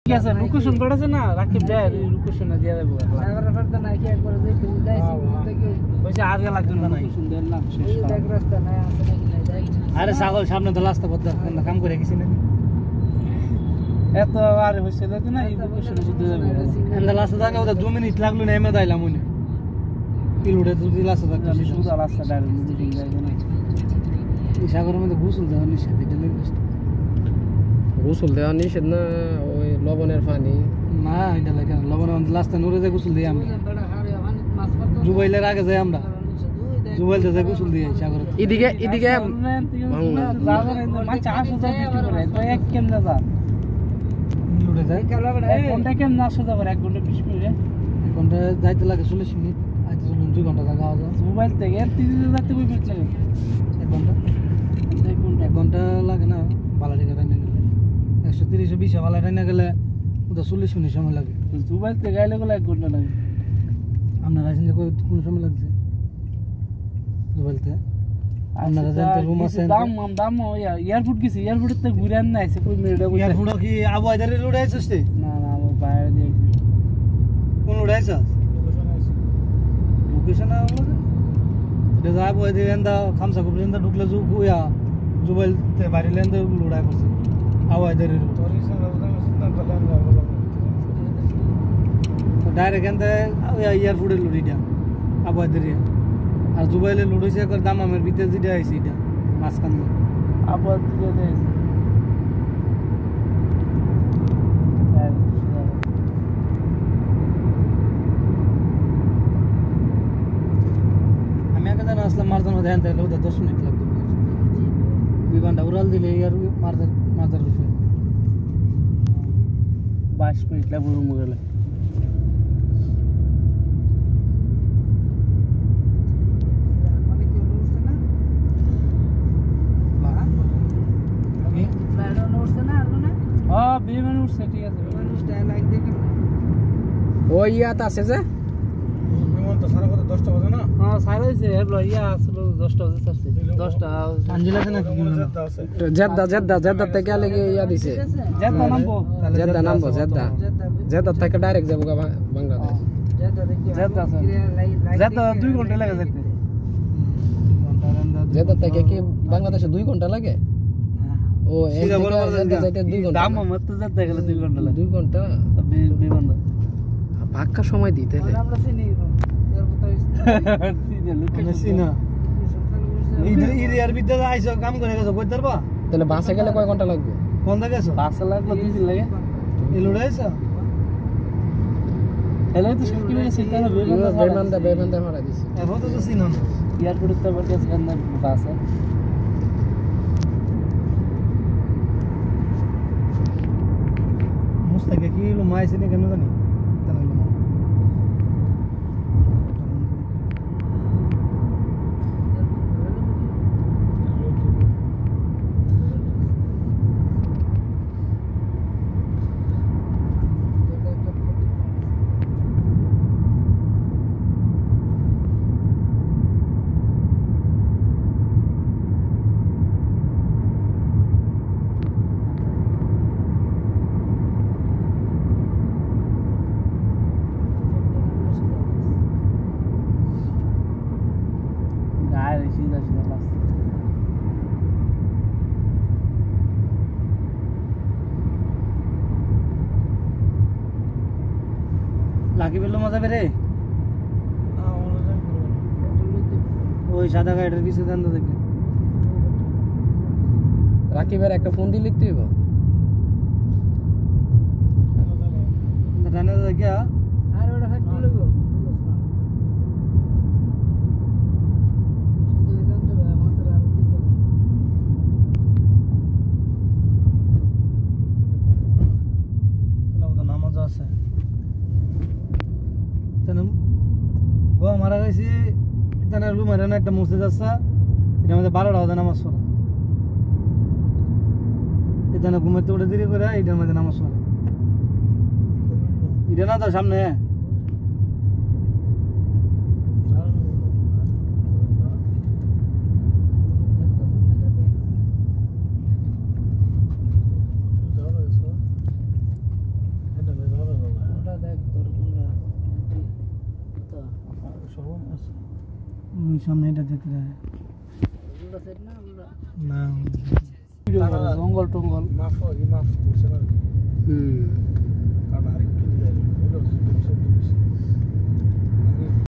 ঠিক আছে লোকেশন পড়াছে না রাকিব ভাই লোকেশনে দিয়ে দেব ড্রাইভারের ফেরত না কি একবার যাই যাইছি বসে আর গেল লাগবে না লোকেশন দিলাম দেখ রাস্তা নাই আছে নাকি নাই যাই আরে ছাগল সামনে তো রাস্তা বদলা কাম করে গেছি না এত আর হইছে না এই লোকেশনে বুঝতে যাবে এন্ড রাস্তা জায়গা ওটা 2 মিনিট লাগলো না এমে দাইলাম উনি কিলোড়ে যদি রাস্তা থাকতো সুদা রাস্তা ডাইরেক্ট বুঝিং যাইবে না এই সাগরের মধ্যে গোসল দেওয়া নিষেধ এটা লেগেছে গোসল দেওয়া নিষেধ না ওই লবণের পানি না এটা লাগে লবণের লাস্টে নরে যে গোসল দিই আমরা জুবাইলের আগে যাই আমরা জুবাইলতে যে গোসল দিই সাগরে এদিকে মাছ 8000 বিক্রি করে তো এক কেমনে যা লুড়ে যায় এক ঘন্টা কেমনে 8000 করে 1 ঘন্টা 20 মিনিট 1 ঘন্টা যাইতে লাগে 40 মিনিট আইতে চলুন 2 ঘন্টা লাগা যায় মোবাইল থেকে 3000 টাকা মিনিট লাগে 1 ঘন্টা লাগে না বালাডি করে নিয়ে গেলে 130-120 বালাডি নিয়ে গেলে ওটা 40 মিনিট সময় লাগে মোবাইল থেকে গাইলে গেলে 1 ঘন্টা লাগে আপনার আছেন যে কোন সময় লাগছে মোবাইলতে আপনারা জানতে রুম আছে দাম এয়ারপোর্ট গেছি এয়ারপোর্টে তো ঘুরে আন নাইছে কই মিনিট এয়ারপোর্ট কি আবুয়াইদারে লড়ে আইছস তে না আমি বাইরে দিয়েছি কোন লড়ে আইছস লোকেশন আমলা এটা যা আবুয়াইদে এন্ডা খামসা কুবরেন্দা ঢুকলে জু গুয়া জুবাইলতে বাইরে লেন্দা লড়াই করছে আবুয়াইদারে তোরিসন লাগা সিস্টেম তো লেন্দা বলো তো ডাইরেক্ট এন্ডা এয়ারপোর্টে লড়ি দিয়া আবুয়াইদারে আর জুবাইলে লড়ইছে কর দাম আমার ভিতরে দিতে আইছে এটা মাসখান আবার দিয়ে দেয় আমি আগে জানা আসলাম মারদান ধ্যান তাইলে ওটা 10 মিনিট লাগবে বিমানটা উড়াল দিলে আর মারদার রূপে 22 মিনিট লাগবে রুম গেলে ওই ইয়াত আছে যে বিমান তো সারা কত 10টা বাজে না হ্যাঁ সারা হইছে এগুলো ইয়া আসলে 10টা বাজে আসছে 10টা আঞ্জিলা আছে নাকি জেদ্দা থেকে লাগে ইয়া দিছে জেদ্দা থেকে ডাইরেক্ট যাবো বাংলাদেশ জেদ্দা 2 ঘন্টা লাগে যেতে জেদ্দা থেকে কি বাংলাদেশে 2 ঘন্টা লাগে ও এদিকে যাইতে 2 ঘন্টা দাম মত যেতে গেলে 2 ঘন্টা লাগে 2 ঘন্টা বিমান পাক্কা সময় দিতে আমরা চিনি চিনি এরিয়ার ভিতরে আইছো কাম করে গেছো কই দরবা তাহলে বাসে গেলে কয় ঘন্টা লাগবে কোন জায়গা গেছো বাসে লাগলো 2 দিন লাগে এই লড়াইছো এলে তো সব কি হইছে তাহলে বেমানদা মারা দিছে এখন তো চিনি না এয়ারপোর্টে তো বলতে আছে না বাসে মুস্তাকে কি লো মাইছে নি কেন জানি লাকি বেলো মজা বেরে ওই সাদা গাড়িটার পিছে দেন তো দেখি রাকিবের একটা ফোন দিলি তুই ডানে দেখিয়া আর ওটা হাত তুলে গো নামাজ আছে গো মারা গেছি এখানে রুমের একটা মসজিদ আছে এটা আমাদের 12টা বাজে নামাজ পড়া এখানে ঘুমাইতে উঠে দেরি করে এটার মধ্যে নামাজ পড়া এটা না তো সামনে সামনে এটা যেতে না জঙ্গল টঙ্গল